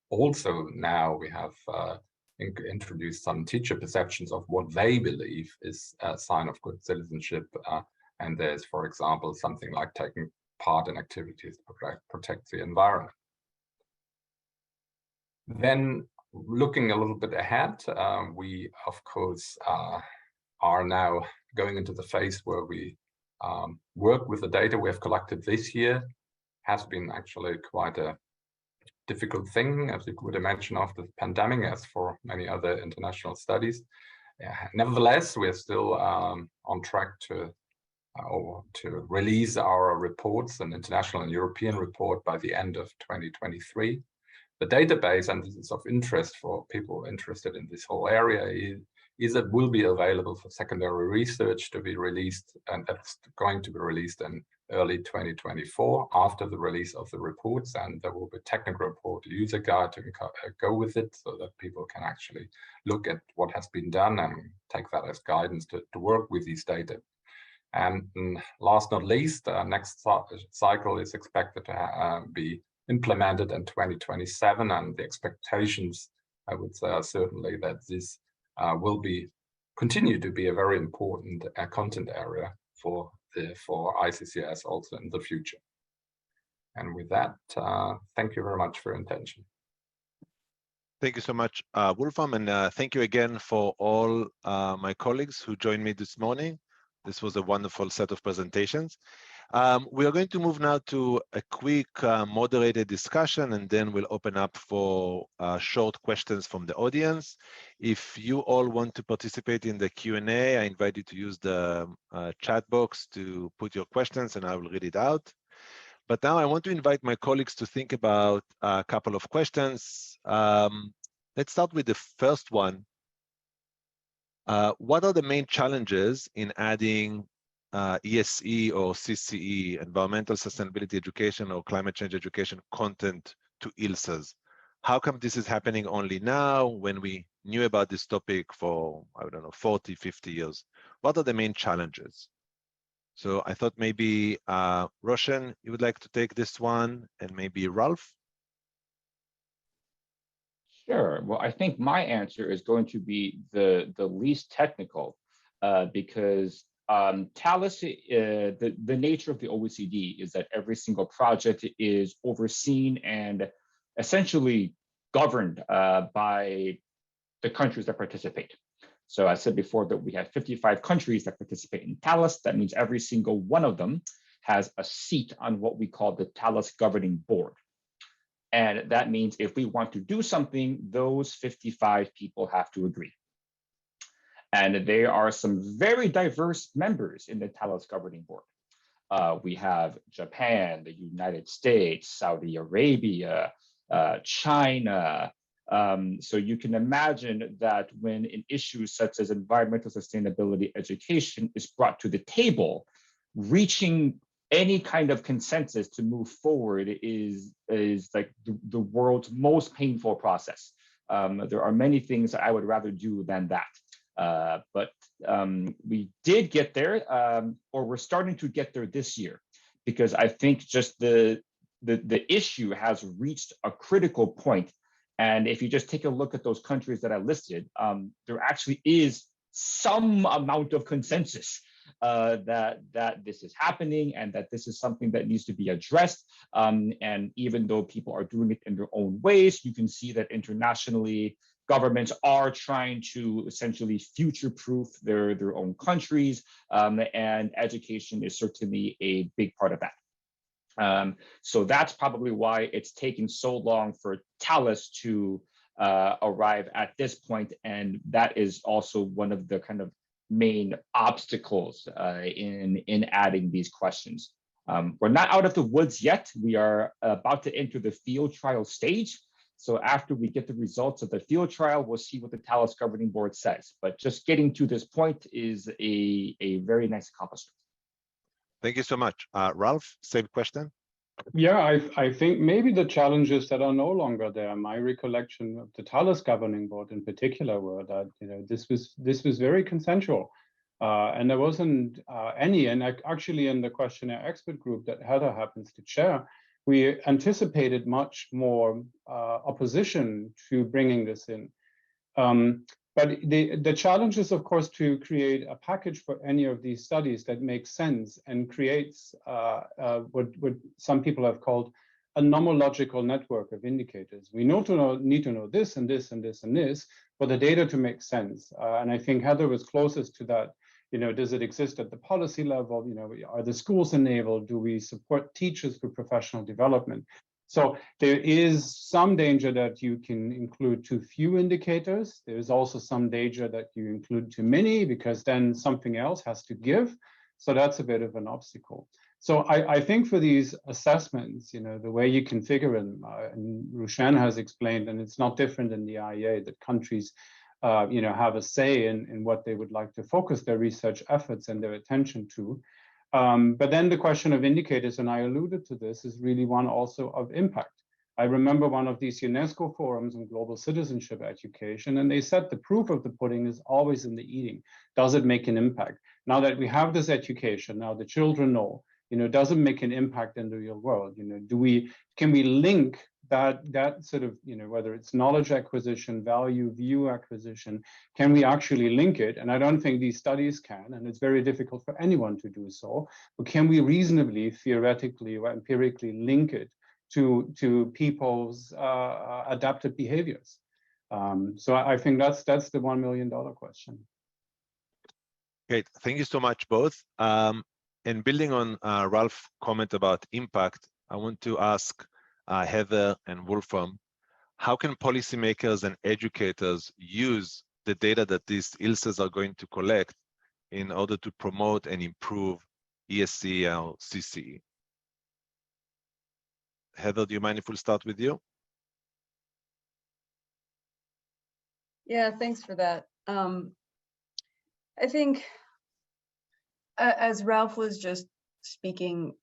also now we have introduced some teacher perceptions of what they believe is a sign of good citizenship. And there's, for example, something like taking part in activities to protect the environment. Then looking a little bit ahead, we, of course, are now going into the phase where we work with the data we have collected this year. Has been actually quite a difficult thing, as you could imagine, after the pandemic, as for many other international studies. Nevertheless, we're still on track to release our reports, an international and European report, by the end of 2023. The database, and this is of interest for people interested in this whole area, is that will be available for secondary research to be released, and that's going to be released in early 2024 after the release of the reports, and there will be a technical report, a user guide to go with it so that people can actually look at what has been done and take that as guidance to work with these data. And last not least, next cycle is expected to be implemented in 2027, and the expectations, I would say, are certainly that this will continue to be a very important content area for ICCS also in the future. And with that, thank you very much for your attention. Thank you so much, Wolfram, and thank you again for all my colleagues who joined me this morning. This was a wonderful set of presentations. We are going to move now to a quick moderated discussion, and then we'll open up for short questions from the audience. If you all want to participate in the Q&A, I invite you to use the chat box to put your questions, and I will read it out. But now I want to invite my colleagues to think about a couple of questions. Let's start with the first one. What are the main challenges in adding ESE or CCE, environmental sustainability education or climate change education content to ILSAs? How come this is happening only now when we knew about this topic for, I don't know, 40, 50 years? What are the main challenges? So I thought maybe Ruochen, you would like to take this one, and maybe Ralph? Sure. Well, I think my answer is going to be the least technical because TALIS, the nature of the OECD is that every single project is overseen and essentially governed by the countries that participate. So I said before that we have 55 countries that participate in TALIS. That means every single one of them has a seat on what we call the TALIS governing board. And that means if we want to do something, those 55 people have to agree. And there are some very diverse members in the TALIS governing board. We have Japan, the United States, Saudi Arabia, China. So you can imagine that when an issue such as environmental sustainability education is brought to the table, reaching any kind of consensus to move forward is like the world's most painful process. There are many things that I would rather do than that. But we did get there, or we're starting to get there this year, because I think just the issue has reached a critical point. And if you just take a look at those countries that I listed, there actually is some amount of consensus that this is happening and that this is something that needs to be addressed. And even though people are doing it in their own ways, you can see that internationally, governments are trying to essentially future-proof their own countries, and education is certainly a big part of that. So that's probably why it's taking so long for TALIS to arrive at this point, and that is also one of the kind of main obstacles in adding these questions. We're not out of the woods yet. We are about to enter the field trial stage. So after we get the results of the field trial, we'll see what the TALIS governing board says. But just getting to this point is a very nice accomplishment. Thank you so much. Ralph, same question. Yeah, I think maybe the challenges that are no longer there. My recollection of the TALIS governing board in particular were that this was very consensual, and there wasn't any. And actually, in the questionnaire expert group that Heather happens to chair, we anticipated much more opposition to bringing this in. But the challenge is, of course, to create a package for any of these studies that makes sense and creates what some people have called a nomological network of indicators. We need to know this and this and this and this for the data to make sense. And I think Heather was closest to that. Does it exist at the policy level? Are the schools enabled? Do we support teachers for professional development? So there is some danger that you can include too few indicators. There's also some danger that you include too many, because then something else has to give. So that's a bit of an obstacle. So I think for these assessments, the way you configure them, and Ruochen has explained, and it's not different in the IEA, that countries have a say in what they would like to focus their research efforts and their attention to. But then the question of indicators, and I alluded to this, is really one also of impact. I remember one of these UNESCO forums on global citizenship education, and they said the proof of the pudding is always in the eating. Does it make an impact? Now that we have this education, now the children know, does it make an impact in the real world? Can we link that sort of, whether it's knowledge acquisition, value, view acquisition, can we actually link it? And I don't think these studies can, and it's very difficult for anyone to do so, but can we reasonably, theoretically, or empirically link it to people's adaptive behaviors? So I think that's the $1 million question. Great, thank you so much both. And building on Ralph's comment about impact, I want to ask Heather and Wolfram, how can policymakers and educators use the data that these ILSAs are going to collect in order to promote and improve ESC or CCE? Heather, do you mind if we'll start with you? Yeah, thanks for that. I think as Ralph was just speaking,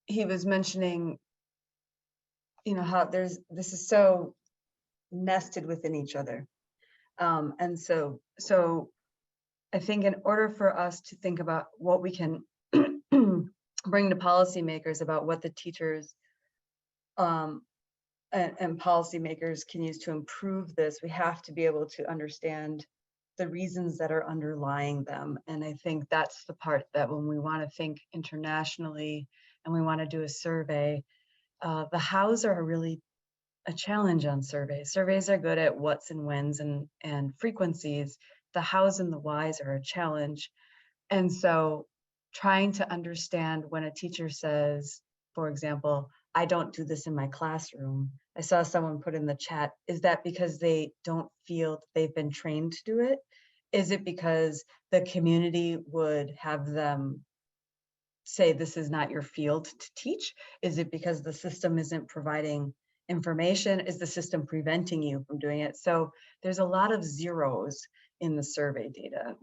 he was mentioning how this is so nested within each other. And so I think in order for us to think about what we can bring to policymakers about what the teachers and policymakers can use to improve this, we have to be able to understand the reasons that are underlying them. And I think that's the part that when we want to think internationally and we want to do a survey, the hows are really a challenge on surveys. Surveys are good at what's and whens and frequencies. The hows and the whys are a challenge. And so trying to understand when a teacher says, for example, I don't do this in my classroom. I saw someone put in the chat, is that because they don't feel they've been trained to do it? Is it because the community would have them say this is not your field to teach? Is it because the system isn't providing information? Is the system preventing you from doing it? So there's a lot of zeros in the survey data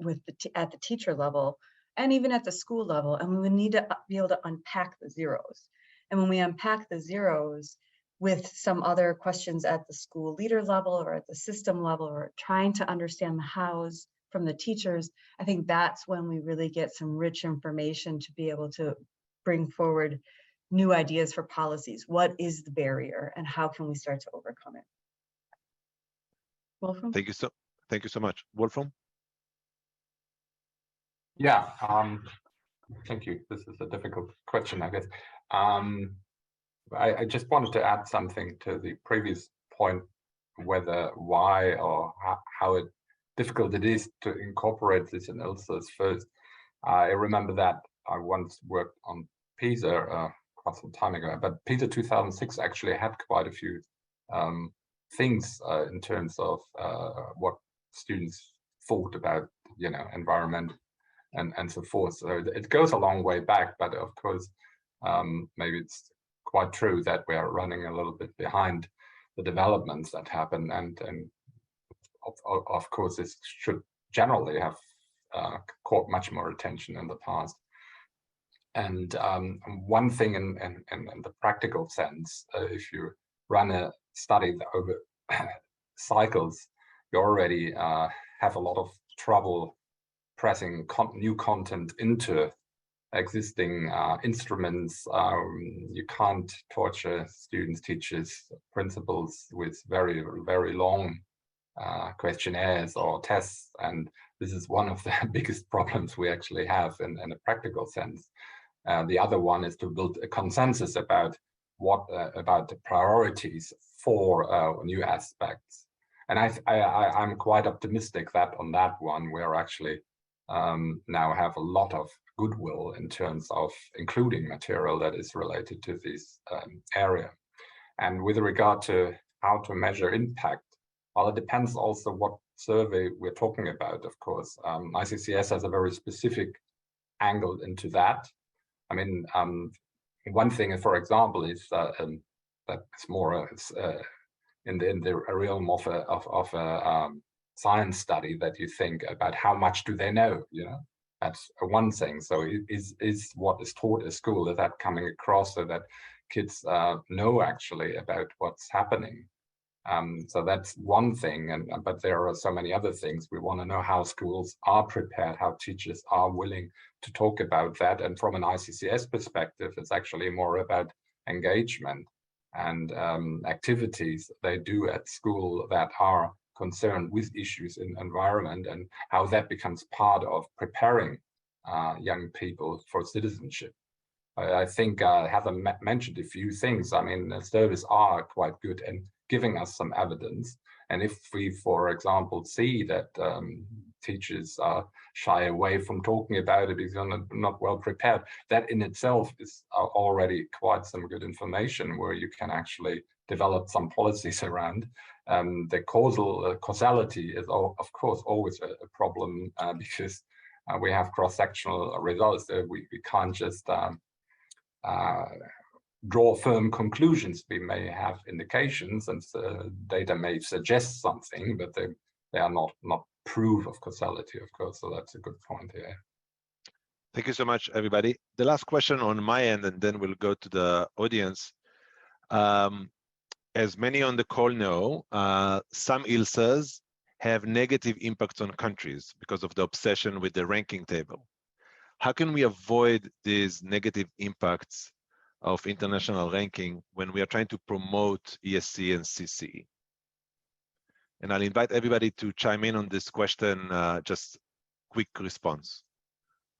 at the teacher level and even at the school level, and we need to be able to unpack the zeros. And when we unpack the zeros, with some other questions at the school leader level or at the system level, or trying to understand the hows from the teachers, I think that's when we really get some rich information to be able to bring forward new ideas for policies. What is the barrier and how can we start to overcome it? Wolfram? Thank you so much. Wolfram? Yeah, thank you. This is a difficult question, I guess. I just wanted to add something to the previous point, why or how difficult it is to incorporate this in ILSAs first. I remember that I once worked on PISA quite some time ago, but PISA 2006 actually had quite a few things in terms of what students thought about, environment and so forth. So it goes a long way back, but of course, maybe it's quite true that we are running a little bit behind the developments that happen, and of course this should generally have caught much more attention in the past. And one thing in the practical sense, if you run a study over cycles, you already have a lot of trouble pressing new content into existing instruments. You can't torture students, teachers, principals with very, very long questionnaires or tests. And this is one of the biggest problems we actually have in a practical sense. The other one is to build a consensus about about the priorities for new aspects. And I'm quite optimistic that on that one, we're actually now have a lot of goodwill in terms of including material that is related to this area. And with regard to how to measure impact, well, it depends also what survey we're talking about, of course. ICCS has a very specific angle into that. I mean, one thing, for example, is that it's more in the realm of a science study that you think about how much do they know, That's one thing. So is what is taught at school, is that coming across so that kids know actually about what's happening? So that's one thing, but there are so many other things. We want to know how schools are prepared, how teachers are willing to talk about that. And from an ICCS perspective, it's actually more about engagement and activities they do at school that are concerned with issues in environment and how that becomes part of preparing young people for citizenship. I think Heather mentioned a few things. I mean, the surveys are quite good and giving us some evidence. And if we, for example, see that teachers shy away from talking about it because they're not well prepared, that in itself is already quite some good information where you can actually develop some policies around. The causality is, of course, always a problem because we have cross-sectional results. We can't just draw firm conclusions. We may have indications and data may suggest something, but they are not proof of causality, of course. So that's a good point here. Thank you so much, everybody. The last question on my end, and then we'll go to the audience. As many on the call know, some ILSAs have negative impacts on countries because of the obsession with the ranking table. How can we avoid these negative impacts of international ranking when we are trying to promote ESC and CC? And I'll invite everybody to chime in on this question, just quick response.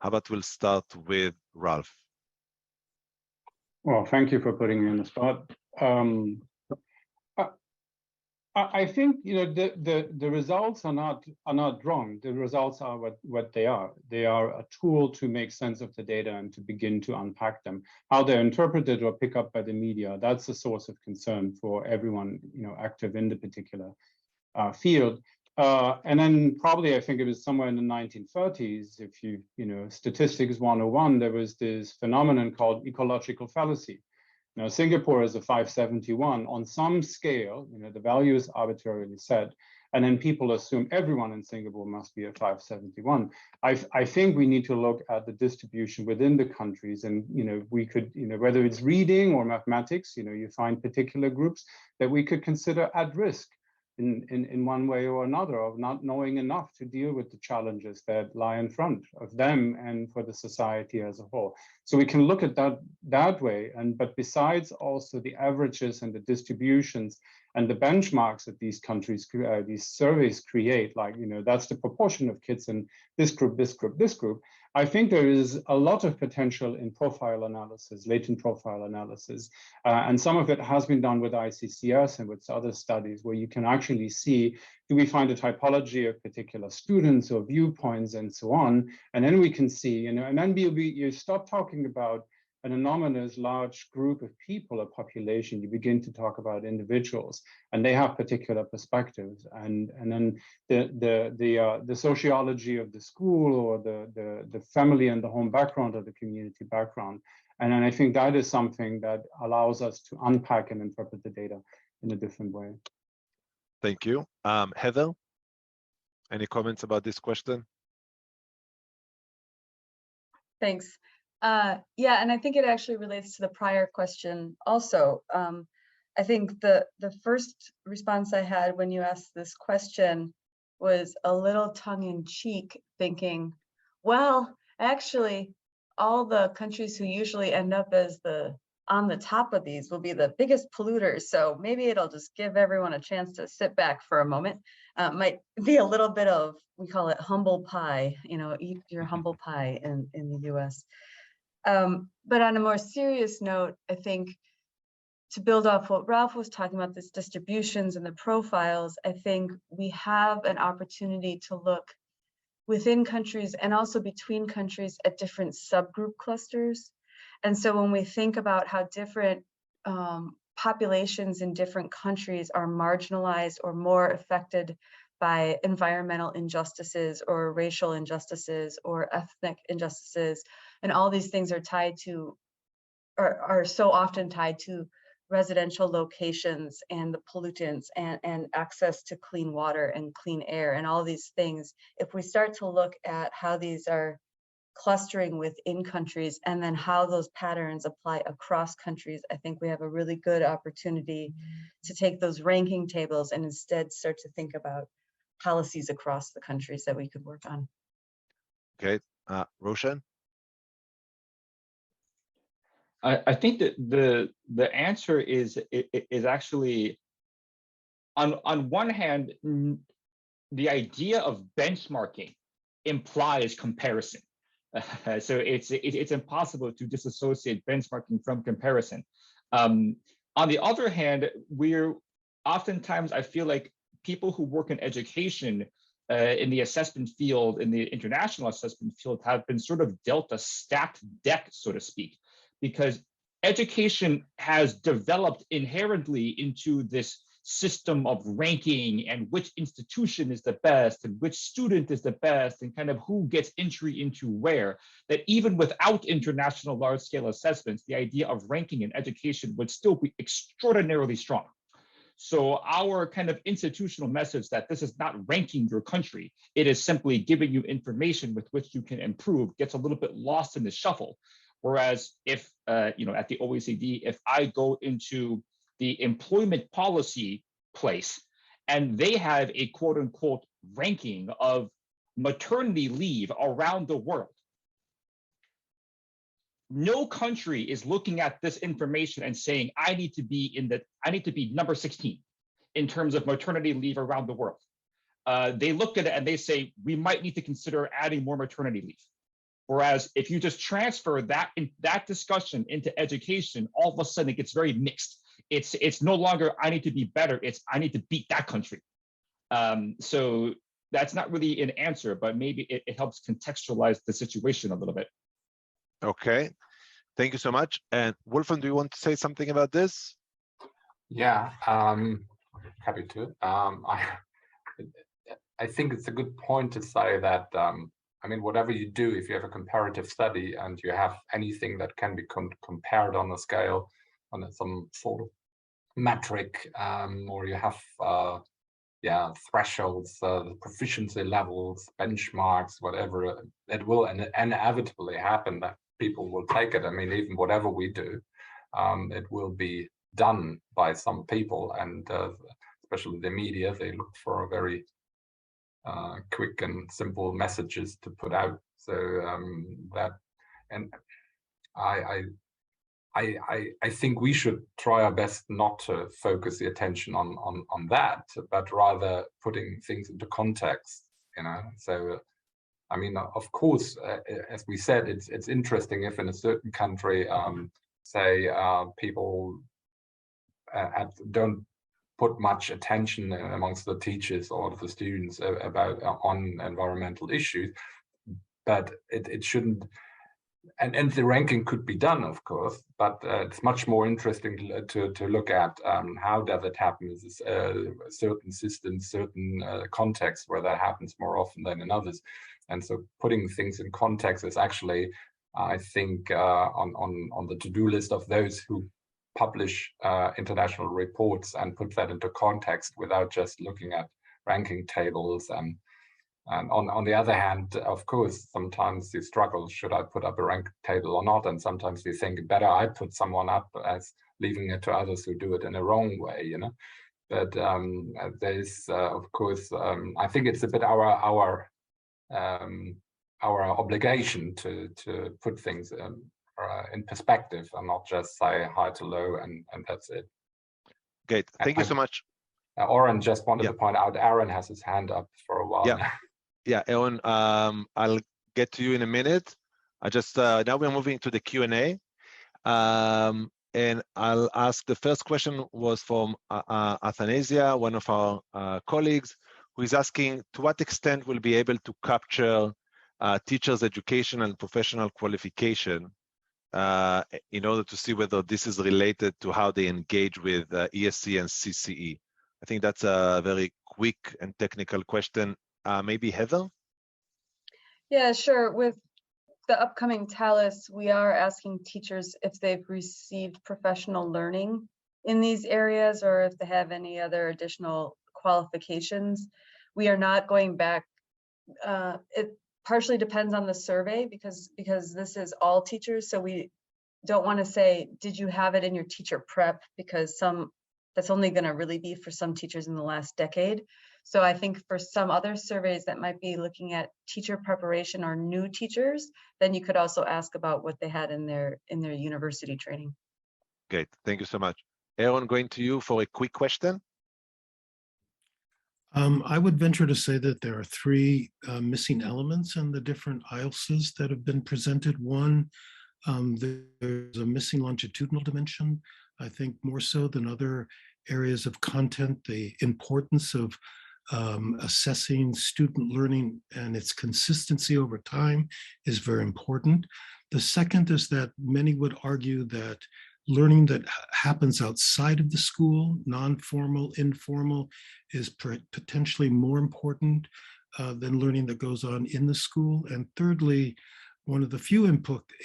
How about we'll start with Ralph? Well, thank you for putting me on the spot. I think the results are not wrong. The results are what they are. They are a tool to make sense of the data and to begin to unpack them. How they're interpreted or picked up by the media, that's a source of concern for everyone active in the particular field. And then probably I think it was somewhere in the 1930s, if statistics 101, there was this phenomenon called ecological fallacy. Now, Singapore is a 571. On some scale, the value is arbitrarily set. And then people assume everyone in Singapore must be a 571. I think we need to look at the distribution within the countries, and we could, whether it's reading or mathematics, you find particular groups that we could consider at risk in one way or another of not knowing enough to deal with the challenges that lie in front of them and for the society as a whole. So we can look at that way, but besides also the averages and the distributions and the benchmarks that these countries, these surveys create, like, that's the proportion of kids in this group, this group, this group. I think there is a lot of potential in profile analysis, latent profile analysis, and some of it has been done with ICCS and with other studies where you can actually see, do we find a typology of particular students or viewpoints and so on, and then we can see, and then you stop talking about an anonymous large group of people, a population, you begin to talk about individuals, and they have particular perspectives, and then the sociology of the school or the family and the home background or the community background. And then I think that is something that allows us to unpack and interpret the data in a different way. Thank you. Heather, any comments about this question? Thanks. Yeah, and I think it actually relates to the prior question also. I think the first response I had when you asked this question was a little tongue-in-cheek, thinking, well, actually, all the countries who usually end up as on the top of these will be the biggest polluters. So maybe it'll just give everyone a chance to sit back for a moment. Might be a little bit of, we call it humble pie, eat your humble pie in the US. But on a more serious note, I think to build off what Ralph was talking about, this distributions and the profiles, I think we have an opportunity to look within countries and also between countries at different subgroup clusters. And so when we think about how different populations in different countries are marginalized or more affected by environmental injustices or racial injustices or ethnic injustices, and all these things are tied to, are so often tied to residential locations and the pollutants and access to clean water and clean air and all these things. If we start to look at how these are clustering within countries and then how those patterns apply across countries, I think we have a really good opportunity to take those ranking tables and instead start to think about policies across the countries that we could work on. Okay, Ruochen? I think that the answer is actually, on one hand, the idea of benchmarking implies comparison. So it's impossible to disassociate benchmarking from comparison. On the other hand, we're oftentimes, I feel like people who work in education in the assessment field, in the international assessment field, have been sort of dealt a stacked deck, so to speak, because education has developed inherently into this system of ranking and which institution is the best and which student is the best and kind of who gets entry into where, that even without international large-scale assessments, the idea of ranking in education would still be extraordinarily strong. So our kind of institutional message that this is not ranking your country, it is simply giving you information with which you can improve, gets a little bit lost in the shuffle. Whereas if, at the OECD, if I go into the employment policy place and they have a quote unquote ranking of maternity leave around the world, no country is looking at this information and saying, I need to be number 16 in terms of maternity leave around the world. They look at it and they say, we might need to consider adding more maternity leave. Whereas if you just transfer that discussion into education, all of a sudden it gets very mixed. It's no longer I need to be better, it's I need to beat that country. So that's not really an answer, but maybe it helps contextualize the situation a little bit. Okay, thank you so much. And Wolfram, do you want to say something about this? Yeah, happy to. I think it's a good point to say that I mean, whatever you do, if you have a comparative study and you have anything that can be compared on a scale, on some sort of metric, or you have thresholds, proficiency levels, benchmarks, whatever, it will inevitably happen that people will take it. I mean, even whatever we do, it will be done by some people, and especially the media, they look for a very quick and simple messages to put out. So I think we should try our best not to focus the attention on that, but rather putting things into context, So, I mean, of course, as we said, it's interesting if in a certain country, say, people don't put much attention amongst the teachers or the students on environmental issues, but it shouldn't. And the ranking could be done, of course, but it's much more interesting to look at how does it happen in certain systems, certain contexts where that happens more often than in others. And so putting things in context is actually, I think, on the to-do list of those who publish international reports and put that into context without just looking at ranking tables. And on the other hand, of course, sometimes you struggle, should I put up a rank table or not? And sometimes you think better I put someone up as leaving it to others who do it in a wrong way, But there's, of course, I think it's a bit our obligation to put things in perspective and not just say high to low and that's it. Great, thank you so much. Oren just wanted to point out, Aaron has his hand up for a while now. Yeah, Oren, I'll get to you in a minute. I just now we're moving to the Q&A, and I'll ask, the first question was from Athanasia, one of our colleagues, who is asking, to what extent will be able to capture teachers' education and professional qualification in order to see whether this is related to how they engage with ESC and CCE? I think that's a very quick and technical question. Maybe Heather? Yeah, sure. With the upcoming TALIS, we are asking teachers if they've received professional learning in these areas or if they have any other additional qualifications. We are not going back. It partially depends on the survey because this is all teachers. So we don't want to say, did you have it in your teacher prep? Because that's only going to really be for some teachers in the last decade. So I think for some other surveys that might be looking at teacher preparation or new teachers, then you could also ask about what they had in their university training. Great, thank you so much. Aaron, going to you for a quick question. I would venture to say that there are three missing elements in the different IELTSs that have been presented. One, there's a missing longitudinal dimension, I think more so than other areas of content. The importance of assessing student learning and its consistency over time is very important. The second is that many would argue that learning that happens outside of the school, non-formal, informal, is potentially more important than learning that goes on in the school. And thirdly, one of the few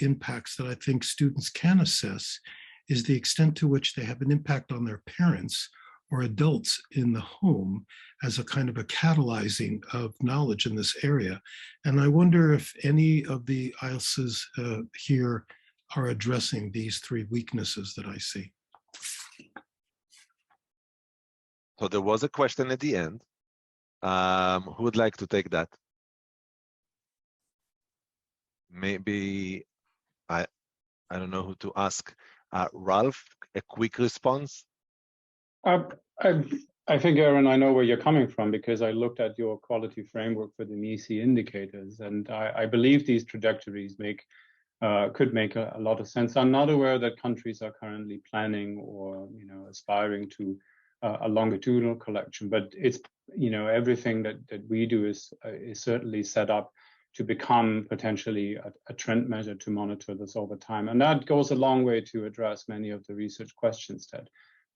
impacts that I think students can assess is the extent to which they have an impact on their parents or adults in the home as a kind of a catalyzing of knowledge in this area. And I wonder if any of the IELTSs here are addressing these three weaknesses that I see. So there was a question at the end. Who would like to take that? Maybe, I don't know who to ask. Ralph, a quick response? I think, Aaron, I know where you're coming from because I looked at your quality framework for the NEC indicators, and I believe these trajectories could make a lot of sense. I'm not aware that countries are currently planning or aspiring to a longitudinal collection, but it's everything that we do is certainly set up to become potentially a trend measure to monitor this over time, and that goes a long way to address many of the research questions that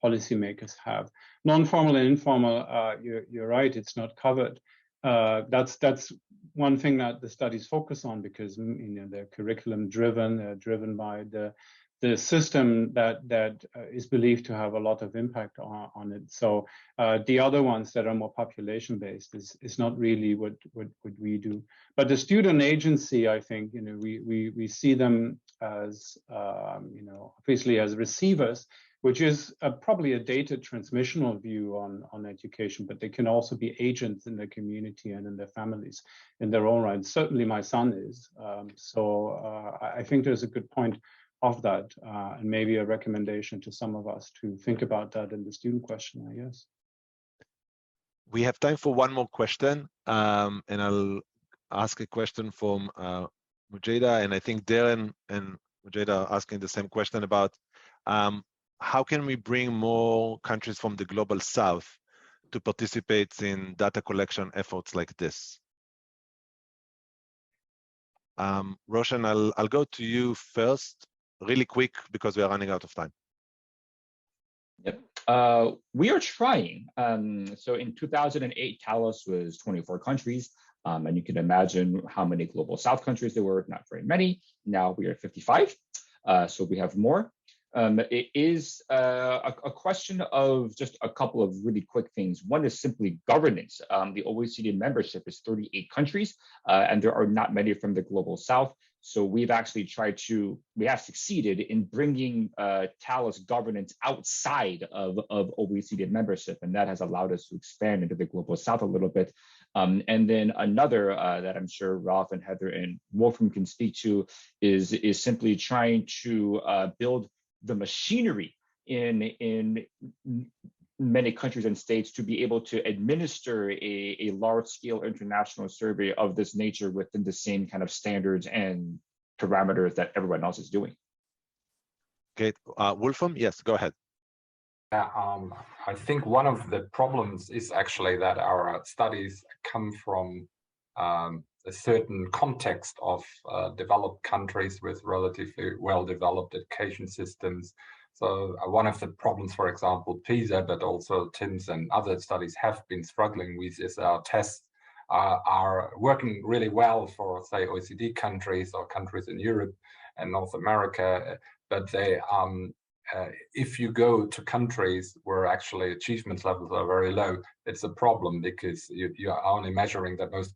policymakers have. Non-formal and informal, you're right, it's not covered. That's one thing that the studies focus on because they're curriculum driven, they're driven by the the system that is believed to have a lot of impact on it. So the other ones that are more population based is not really what we do. But the student agency, I think, we see them as obviously as receivers, which is probably a data transmissional view on education, but they can also be agents in their community and in their families in their own right. Certainly my son is. So I think there's a good point of that, and maybe a recommendation to some of us to think about that in the student questionnaire, yes. We have time for one more question, and I'll ask a question from Mujeda, and I think Darren and Mujeda are asking the same question about how can we bring more countries from the global south to participate in data collection efforts like this? Ruochen, I'll go to you first, really quick, because we are running out of time. Yep. We are trying. So in 2008, TALIS was 24 countries, and you can imagine how many global south countries there were, not very many. Now we are 55, so we have more. It is a question of just a couple of really quick things. One is simply governance. The OECD membership is 38 countries, and there are not many from the global south. So we've actually we have succeeded in bringing TALIS governance outside of OECD membership, and that has allowed us to expand into the global south a little bit. And then another that I'm sure Ralph and Heather and Wolfram can speak to is simply trying to build the machinery in many countries and states to be able to administer a large-scale international survey of this nature within the same kind of standards and parameters that everyone else is doing. Okay, Wolfram, yes, go ahead. I think one of the problems is actually that our studies come from a certain context of developed countries with relatively well-developed education systems. So one of the problems, for example, PISA, but also TIMSS and other studies have been struggling with is our tests are working really well for, say, OECD countries or countries in Europe and North America, but they if you go to countries where actually achievement levels are very low, it's a problem because you are only measuring that most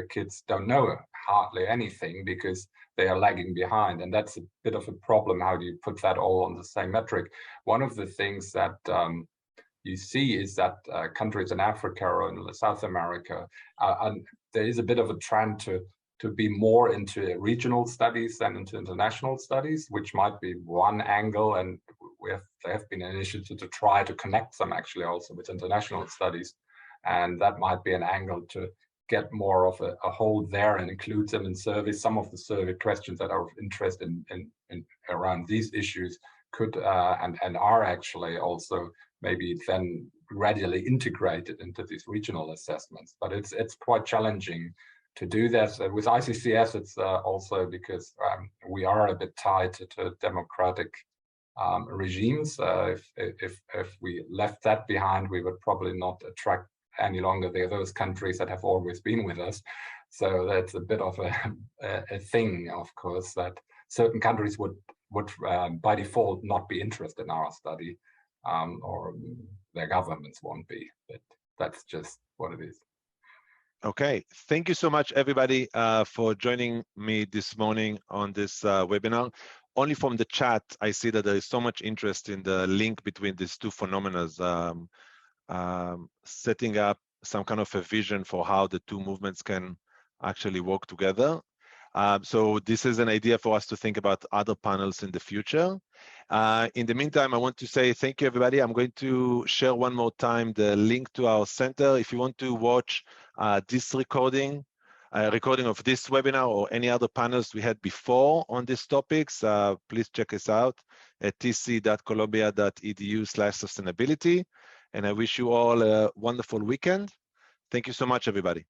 kids don't know hardly anything because they are lagging behind. And that's a bit of a problem. How do you put that all on the same metric? One of the things that you see is that countries in Africa or in South America, there is a bit of a trend to be more into regional studies than into international studies, which might be one angle. And there have been initiatives to try to connect them actually also with international studies. And that might be an angle to get more of a hold there and include them in surveys. Some of the survey questions that are of interest in around these issues could and are actually also maybe then gradually integrated into these regional assessments. But it's quite challenging to do that. With ICCS, it's also because we are a bit tied to democratic regimes. If we left that behind, we would probably not attract any longer those countries that have always been with us. So that's a bit of a thing, of course, that certain countries would by default not be interested in our study, or their governments won't be. But that's just what it is. Okay, thank you so much, everybody, for joining me this morning on this webinar. Only from the chat, I see that there is so much interest in the link between these two phenomena, setting up some kind of a vision for how the two movements can actually work together. So this is an idea for us to think about other panels in the future. In the meantime, I want to say thank you, everybody. I'm going to share one more time the link to our center. If you want to watch this recording of this webinar or any other panels we had before on these topics, please check us out at tc.columbia.edu/sustainability. And I wish you all a wonderful weekend. Thank you so much, everybody.